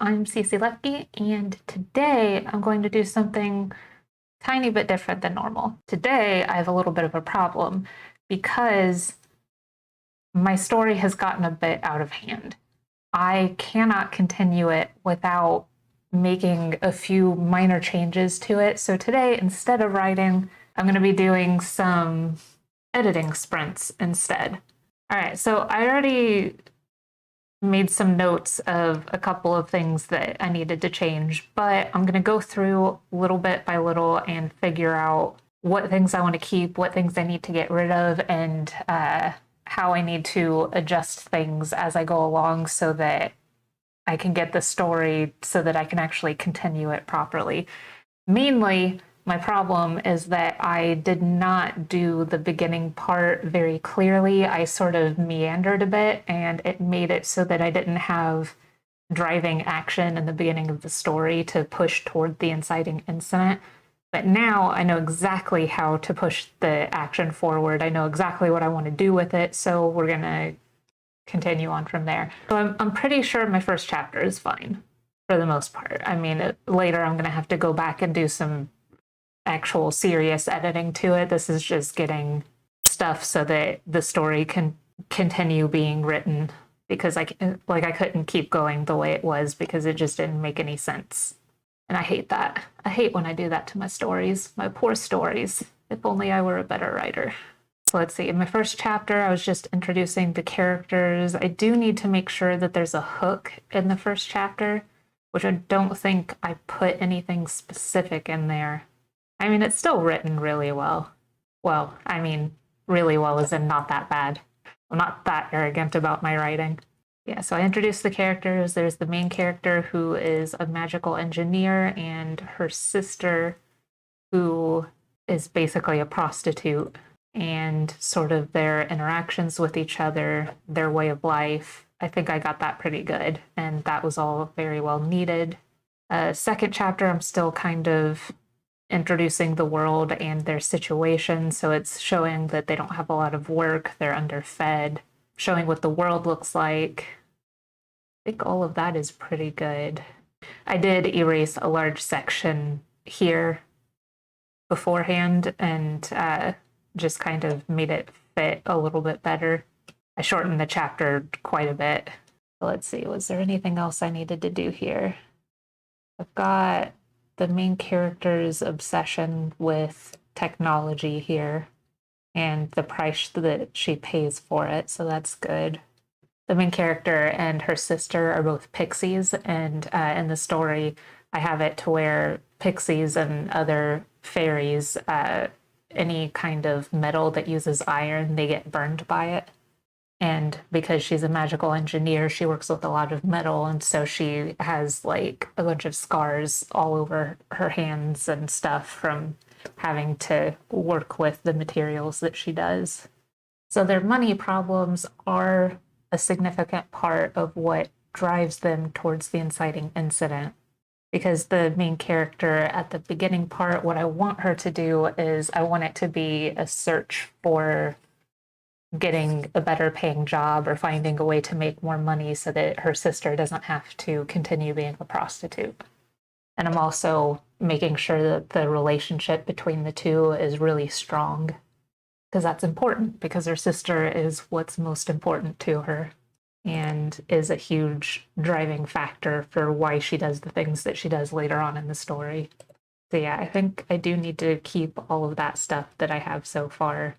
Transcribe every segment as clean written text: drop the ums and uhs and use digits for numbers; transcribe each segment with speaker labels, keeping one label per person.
Speaker 1: I'm Cece Lefke, and today I'm going to do something tiny bit different than normal. Today I have a little bit of a problem because my story has gotten a bit out of hand. I cannot continue it without making a few minor changes to it. So today, instead of writing, I'm going to be doing some editing sprints instead. All right, so I already made some notes of a couple of things that I needed to change, but I'm going to go through little bit by little and figure out what things I want to keep, what things I need to get rid of, and how I need to adjust things as I go along so that I can get the story so that I can actually continue it properly. Mainly, my problem is that I did not do the beginning part very clearly. I sort of meandered a bit, and it made it so that I didn't have driving action in the beginning of the story to push toward the inciting incident. But now I know exactly how to push the action forward. I know exactly what I want to do with it, so we're going to continue on from there. So I'm pretty sure my first chapter is fine for the most part. I mean, later I'm going to have to go back and do some actual serious editing to it. This is just getting stuff so that the story can continue being written, because I couldn't keep going the way it was because it just didn't make any sense. And I hate that. I hate when I do that to my stories, my poor stories. If only I were a better writer. So let's see, in my first chapter, I was just introducing the characters. I do need to make sure that there's a hook in the first chapter, which I don't think I put anything specific in there. I mean, it's still written really well. Well, I mean, really well as in not that bad. I'm not that arrogant about my writing. Yeah, so I introduced the characters. There's the main character who is a magical engineer, and her sister who is basically a prostitute, and sort of their interactions with each other, their way of life. I think I got that pretty good, and that was all very well needed. Second chapter, I'm still kind of introducing the world and their situation, so it's showing that they don't have a lot of work, they're underfed, showing what the world looks like. I think all of that is pretty good. I did erase a large section here beforehand and just kind of made it fit a little bit better. I shortened the chapter quite a bit. So let's see, was there anything else I needed to do here? I've got the main character's obsession with technology here and the price that she pays for it, so that's good. The main character and her sister are both pixies, and in the story I have it to where pixies and other fairies, any kind of metal that uses iron, they get burned by it. And because she's a magical engineer, she works with a lot of metal, and so she has like a bunch of scars all over her hands and stuff from having to work with the materials that she does. So their money problems are a significant part of what drives them towards the inciting incident. Because the main character at the beginning part, what I want her to do is I want it to be a search for getting a better paying job or finding a way to make more money so that her sister doesn't have to continue being a prostitute. And I'm also making sure that the relationship between the two is really strong, because that's important, because her sister is what's most important to her and is a huge driving factor for why she does the things that she does later on in the story. So yeah, I think I do need to keep all of that stuff that I have so far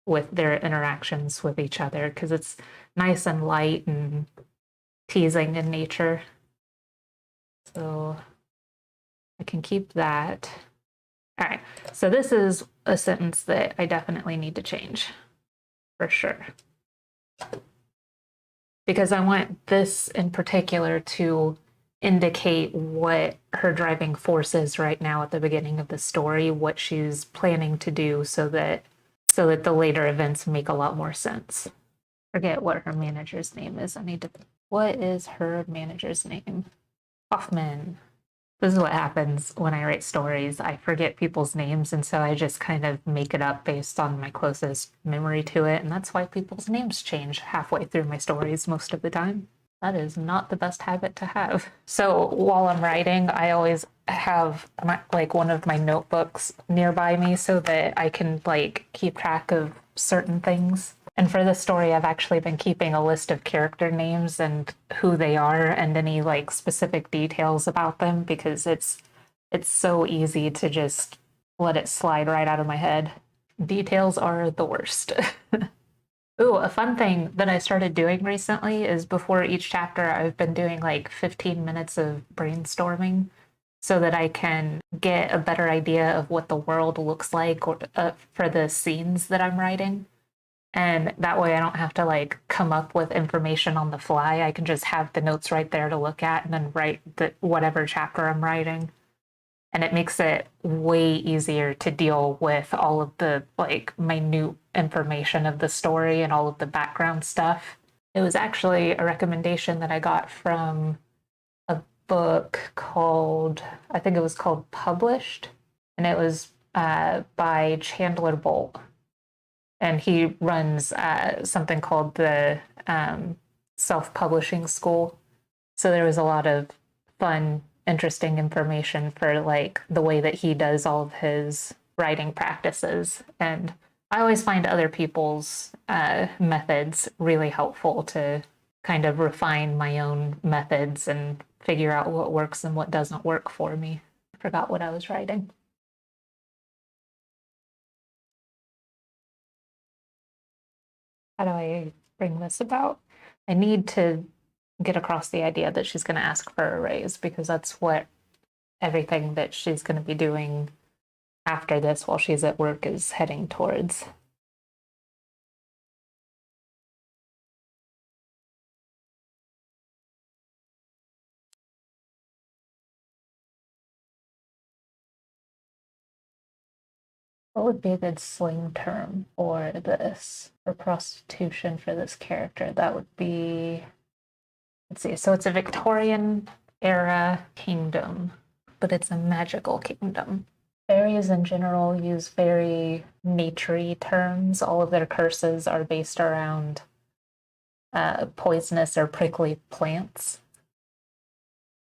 Speaker 1: with their interactions with each other, because it's nice and light and teasing in nature. So I can keep that. All right, so this is a sentence that I definitely need to change, for sure. Because I want this in particular to indicate what her driving force is right now at the beginning of the story, what she's planning to do so that the later events make a lot more sense. Forget what her manager's name is. What is her manager's name? Hoffman. This is what happens when I write stories. I forget people's names, and so I just kind of make it up based on my closest memory to it, and that's why people's names change halfway through my stories most of the time. That is not the best habit to have. So while I'm writing, I always have like one of my notebooks nearby me so that I can like keep track of certain things. And for this story, I've actually been keeping a list of character names and who they are and any like specific details about them because it's so easy to just let it slide right out of my head. Details are the worst. Ooh, a fun thing that I started doing recently is before each chapter, I've been doing like 15 minutes of brainstorming so that I can get a better idea of what the world looks like for the scenes that I'm writing. And that way I don't have to like come up with information on the fly. I can just have the notes right there to look at and then write whatever chapter I'm writing, and it makes it way easier to deal with all of the like minute information of the story and all of the background stuff. It was actually a recommendation that I got from a book called, I think it was called Published, and it was by Chandler Bolt. And he runs something called the Self Publishing School. So there was a lot of fun, interesting information for like the way that he does all of his writing practices. And I always find other people's methods really helpful to kind of refine my own methods and figure out what works and what doesn't work for me. I forgot what I was writing. How do I bring this about? I need to get across the idea that she's going to ask for a raise because that's what everything that she's going to be doing after this while she's at work is heading towards. What would be a good slang term for this, for prostitution for this character? That would be, let's see, so it's a Victorian era kingdom, but it's a magical kingdom. Fairies in general use very naturey terms. All of their curses are based around poisonous or prickly plants.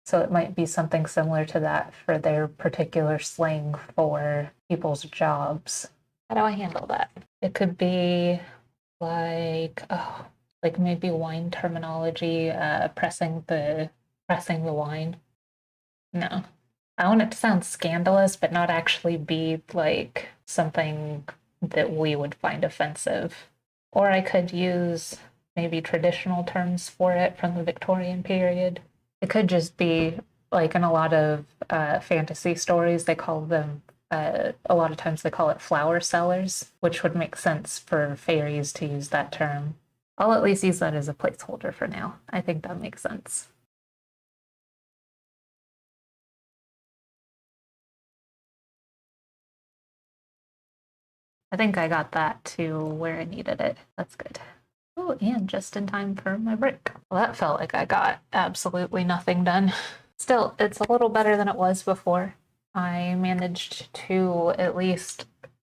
Speaker 1: So it might be something similar to that for their particular slang for people's jobs. How do I handle that? It could be like, oh, like maybe wine terminology, pressing the wine. No. I want it to sound scandalous, but not actually be like something that we would find offensive. Or I could use maybe traditional terms for it from the Victorian period. It could just be like in a lot of fantasy stories, they call them, a lot of times they call it flower sellers, which would make sense for fairies to use that term. I'll at least use that as a placeholder for now. I think that makes sense. I think I got that to where I needed it. That's good. Oh, and just in time for my break. Well, that felt like I got absolutely nothing done. Still, it's a little better than it was before. I managed to at least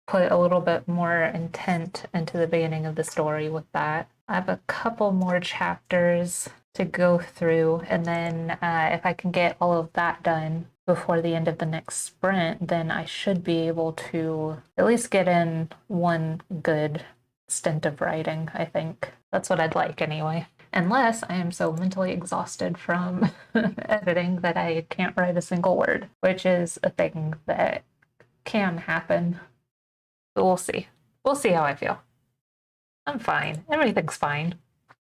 Speaker 1: put a little bit more intent into the beginning of the story with that. I have a couple more chapters to go through, and then if I can get all of that done before the end of the next sprint, then I should be able to at least get in one good stint of writing, I think. That's what I'd like anyway. Unless I am so mentally exhausted from editing that I can't write a single word, which is a thing that can happen. But we'll see. We'll see how I feel. I'm fine. Everything's fine.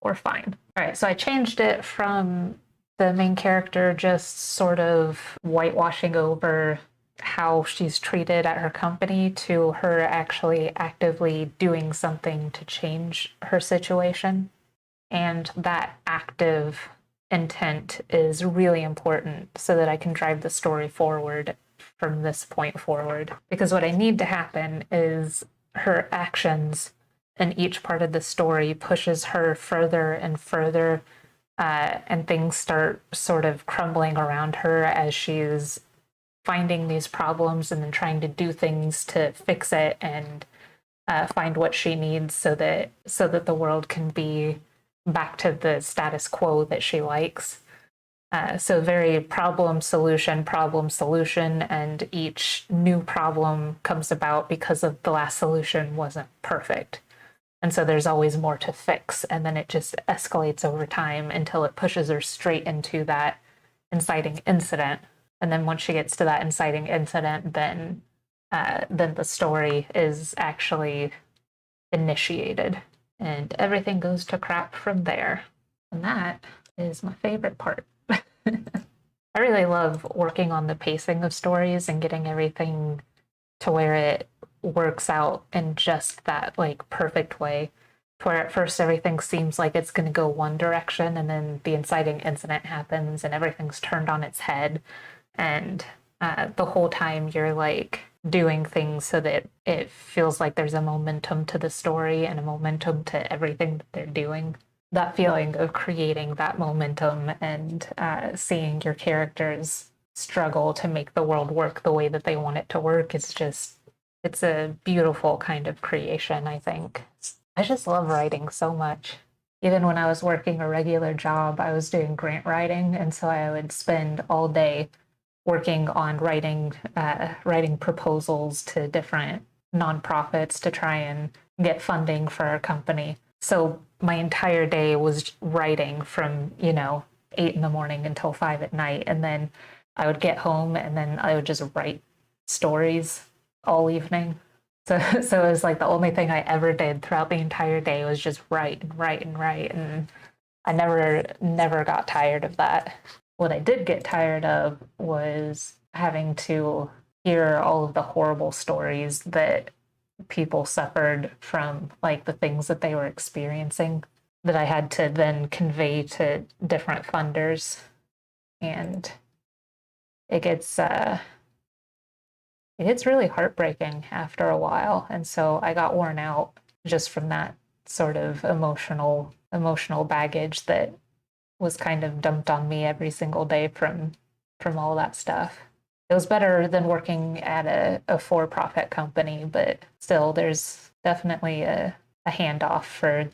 Speaker 1: We're fine. All right, so I changed it from the main character just sort of whitewashing over how she's treated at her company to her actually actively doing something to change her situation. And that active intent is really important so that I can drive the story forward from this point forward. Because what I need to happen is her actions in each part of the story pushes her further and further, and things start sort of crumbling around her as she's finding these problems and then trying to do things to fix it and find what she needs so that the world can be back to the status quo that she likes. So very problem solution, and each new problem comes about because of the last solution wasn't perfect. And so there's always more to fix, and then it just escalates over time until it pushes her straight into that inciting incident. And then once she gets to that inciting incident, then the story is actually initiated, and everything goes to crap from there. And that is my favorite part. I really love working on the pacing of stories and getting everything to where it works out in just that like perfect way. Where at first everything seems like it's going to go one direction, and then the inciting incident happens and everything's turned on its head. And the whole time you're like doing things so that it feels like there's a momentum to the story and a momentum to everything that they're doing. That feeling of creating that momentum and seeing your characters struggle to make the world work the way that they want it to work is just, it's a beautiful kind of creation, I think. I just love writing so much. Even when I was working a regular job, I was doing grant writing, and so I would spend all day working on writing proposals to different nonprofits to try and get funding for our company. So my entire day was writing from 8 in the morning until 5 at night, and then I would get home and then I would just write stories all evening. So it was like the only thing I ever did throughout the entire day was just write and write and write, and I never got tired of that. What I did get tired of was having to hear all of the horrible stories that people suffered from, like the things that they were experiencing, that I had to then convey to different funders. And it gets really heartbreaking after a while. And so I got worn out just from that sort of emotional baggage that was kind of dumped on me every single day from all that stuff. It was better than working at a for-profit company, but still there's definitely a handoff for,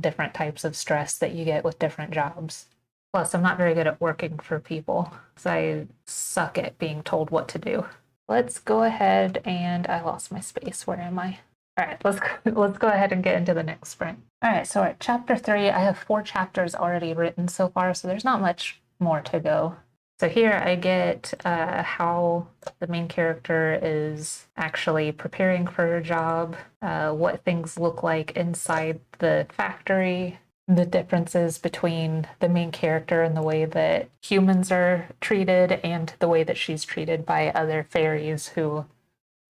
Speaker 1: different types of stress that you get with different jobs. Plus, I'm not very good at working for people, so I suck at being told what to do. Let's go ahead and I lost my space. Where am I? All right, let's go ahead and get into the next sprint. All right, so at chapter 3, I have 4 chapters already written so far, so there's not much more to go. So here I get how the main character is actually preparing for her job, what things look like inside the factory, the differences between the main character and the way that humans are treated and the way that she's treated by other fairies who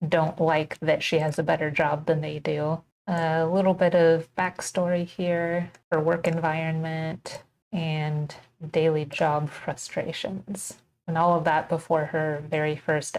Speaker 1: don't like that she has a better job than they do. A little bit of backstory here, her work environment, and daily job frustrations. And all of that before her very first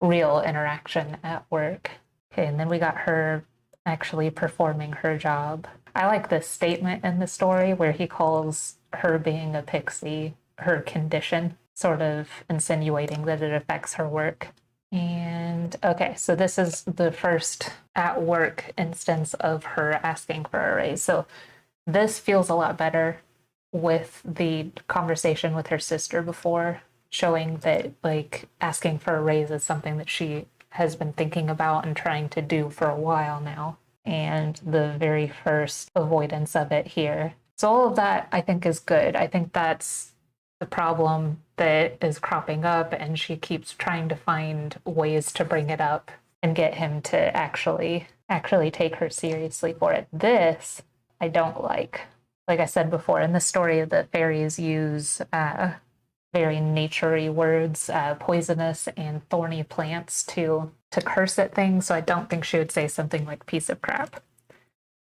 Speaker 1: real interaction at work. Okay, and then we got her actually performing her job. I like this statement in the story where he calls her being a pixie her condition, sort of insinuating that it affects her work. And okay, so this is the first at work instance of her asking for a raise. So this feels a lot better with the conversation with her sister before, showing that like asking for a raise is something that she has been thinking about and trying to do for a while now, and the very first avoidance of it here. So all of that I think is good. I think that's the problem that is cropping up, and she keeps trying to find ways to bring it up and get him to actually take her seriously for it. This I don't like. Like I said before, in the story, the fairies use very naturey words, poisonous and thorny plants to curse at things. So I don't think she would say something like piece of crap.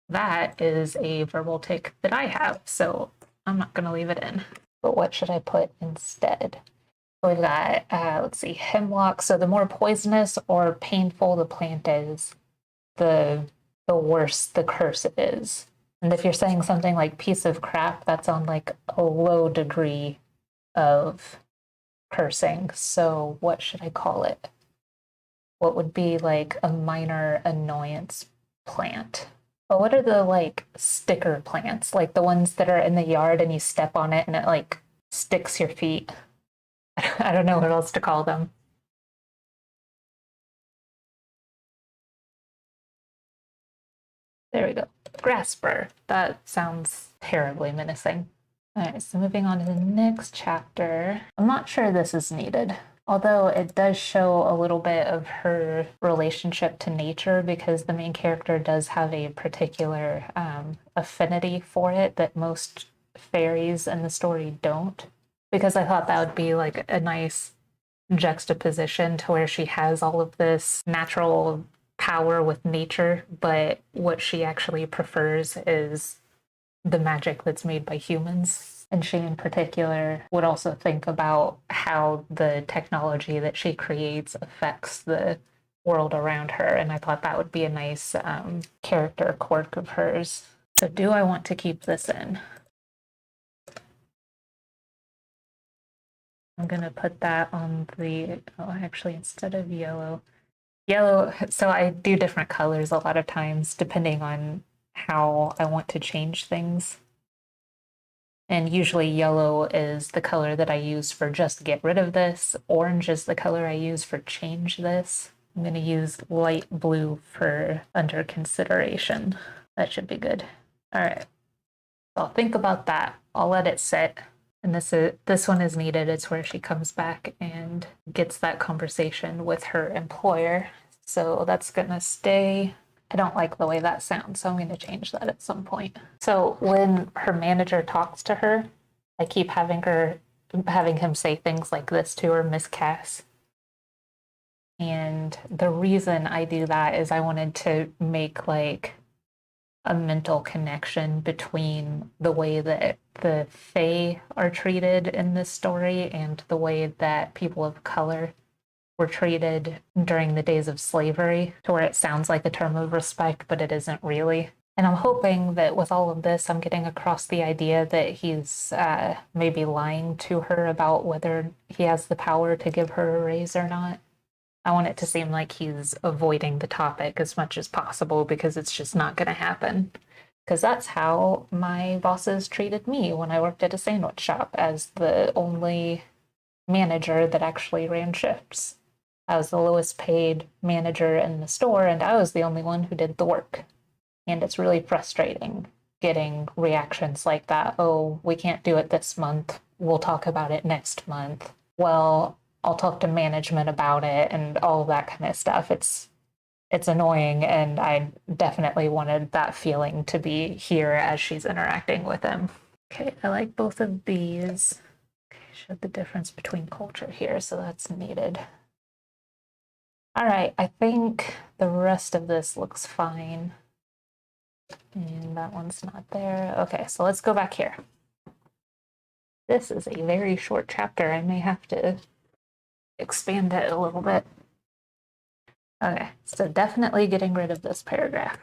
Speaker 1: That is a verbal tic that I have, so I'm not going to leave it in. But what should I put instead? So we've got, let's see, hemlock. So the more poisonous or painful the plant is, the worse the curse is. And if you're saying something like piece of crap, that's on like a low degree of cursing. So what should I call it? What would be like a minor annoyance plant? But what are the like sticker plants? Like the ones that are in the yard and you step on it and it like sticks your feet. I don't know what else to call them. There we go. Grasper. That sounds terribly menacing. All right, so moving on to the next chapter. I'm not sure this is needed, although it does show a little bit of her relationship to nature because the main character does have a particular affinity for it that most fairies in the story don't. Because I thought that would be like a nice juxtaposition to where she has all of this natural power with nature, but what she actually prefers is the magic that's made by humans. And she, in particular, would also think about how the technology that she creates affects the world around her. And I thought that would be a nice character quirk of hers. So, do I want to keep this in? I'm going to put that on the, oh, actually, instead of yellow. Yellow, so I do different colors a lot of times depending on how I want to change things. And usually yellow is the color that I use for just get rid of this. Orange is the color I use for change this. I'm going to use light blue for under consideration. That should be good. All right. So I'll think about that. I'll let it sit. And this one is needed. It's where she comes back and gets that conversation with her employer. So that's going to stay. I don't like the way that sounds, so I'm going to change that at some point. So when her manager talks to her, I keep having him say things like this to her, Miss Cass. And the reason I do that is I wanted to make like a mental connection between the way that the Fae are treated in this story and the way that people of color were treated during the days of slavery, to where it sounds like a term of respect, but it isn't really. And I'm hoping that with all of this, I'm getting across the idea that he's maybe lying to her about whether he has the power to give her a raise or not. I want it to seem like he's avoiding the topic as much as possible because it's just not going to happen. Because that's how my bosses treated me when I worked at a sandwich shop, as the only manager that actually ran shifts. I was the lowest paid manager in the store, and I was the only one who did the work. And it's really frustrating getting reactions like that. Oh, we can't do it this month. We'll talk about it next month. Well, I'll talk to management about it and all of that kind of stuff. It's annoying, and I definitely wanted that feeling to be here as she's interacting with him. Okay, I like both of these. Okay, showed the difference between culture here, so that's needed. All right, I think the rest of this looks fine. And that one's not there. Okay, so let's go back here. This is a very short chapter. I may have to expand it a little bit. Okay, so definitely getting rid of this paragraph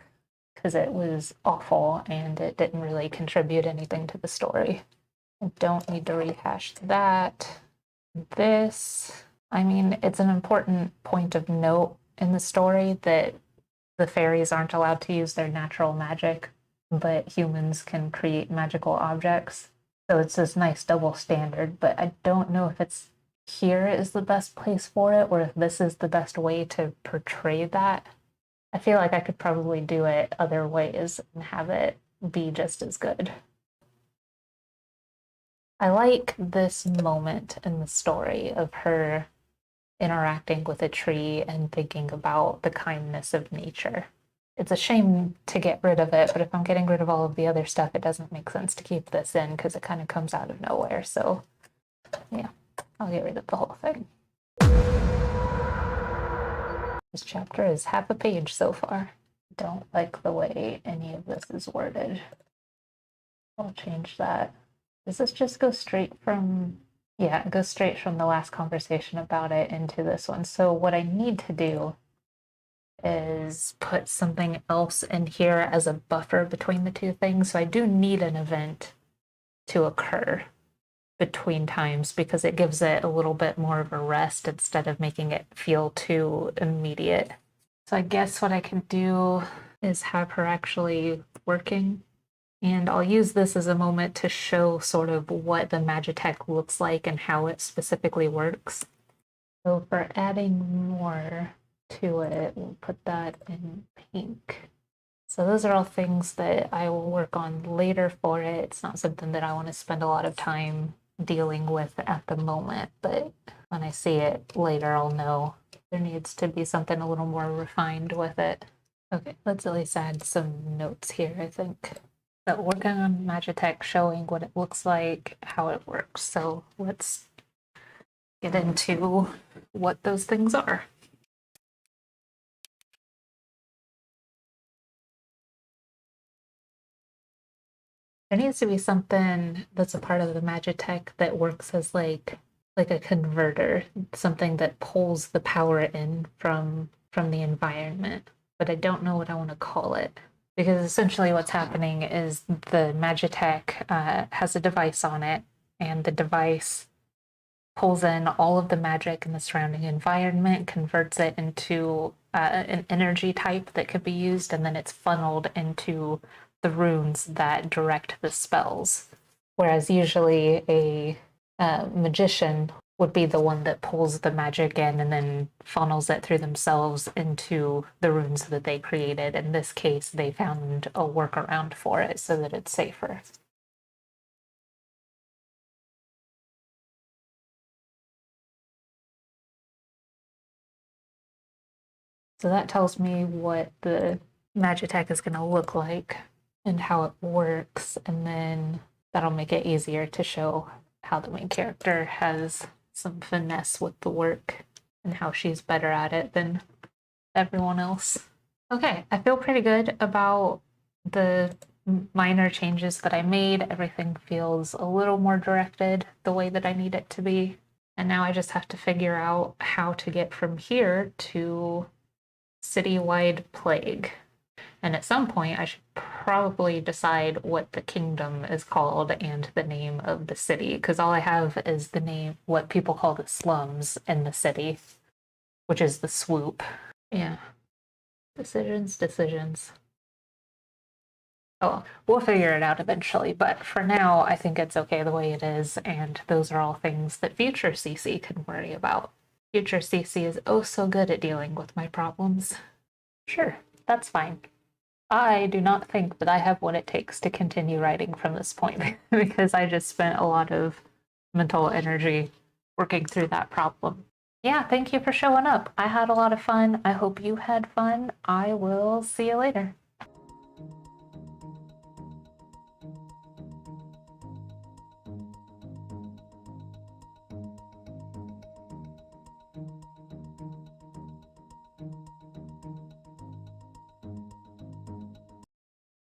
Speaker 1: because it was awful and it didn't really contribute anything to the story. I don't need to rehash that. This, I mean, it's an important point of note in the story that the fairies aren't allowed to use their natural magic, but humans can create magical objects. So it's this nice double standard, but I don't know if it's here is the best place for it or if this is the best way to portray that. I feel like I could probably do it other ways and have it be just as good. I like this moment in the story of her interacting with a tree and thinking about the kindness of nature. It's a shame to get rid of it, but if I'm getting rid of all of the other stuff, it doesn't make sense to keep this in because it kind of comes out of nowhere. So, yeah, I'll get rid of the whole thing. This chapter is half a page so far. Don't like the way any of this is worded. I'll change that. Does this just go straight from, yeah, it goes straight from the last conversation about it into this one. So what I need to do is put something else in here as a buffer between the two things. So I do need an event to occur between times because it gives it a little bit more of a rest instead of making it feel too immediate. So I guess what I can do is have her actually working. And I'll use this as a moment to show sort of what the Magitech looks like and how it specifically works. So for adding more to it, we'll put that in pink. So those are all things that I will work on later for it. It's not something that I want to spend a lot of time dealing with at the moment, but when I see it later, I'll know there needs to be something a little more refined with it. Okay, let's at least add some notes here, I think. So working on Magitech, showing what it looks like, how it works. So let's get into what those things are. There needs to be something that's a part of the Magitech that works as like a converter, something that pulls the power in from the environment. But I don't know what I want to call it. Because essentially what's happening is the Magitech has a device on it, and the device pulls in all of the magic in the surrounding environment, converts it into an energy type that could be used, and then it's funneled into the runes that direct the spells. Whereas usually a magician would be the one that pulls the magic in and then funnels it through themselves into the runes that they created. In this case, they found a workaround for it so that it's safer. So that tells me what the Magitech is going to look like and how it works, and then that'll make it easier to show how the main character has some finesse with the work and how she's better at it than everyone else. Okay, I feel pretty good about the minor changes that I made. Everything feels a little more directed the way that I need it to be. And now I just have to figure out how to get from here to citywide plague. And at some point, I should probably decide what the kingdom is called and the name of the city, because all I have is the name, what people call the slums in the city, which is the swoop. Yeah. Decisions. Oh, we'll figure it out eventually, but for now, I think it's okay the way it is, and those are all things that future CC can worry about. Future CC is oh so good at dealing with my problems. Sure, that's fine. I do not think that I have what it takes to continue writing from this point because I just spent a lot of mental energy working through that problem. Yeah, thank you for showing up. I had a lot of fun. I hope you had fun. I will see you later.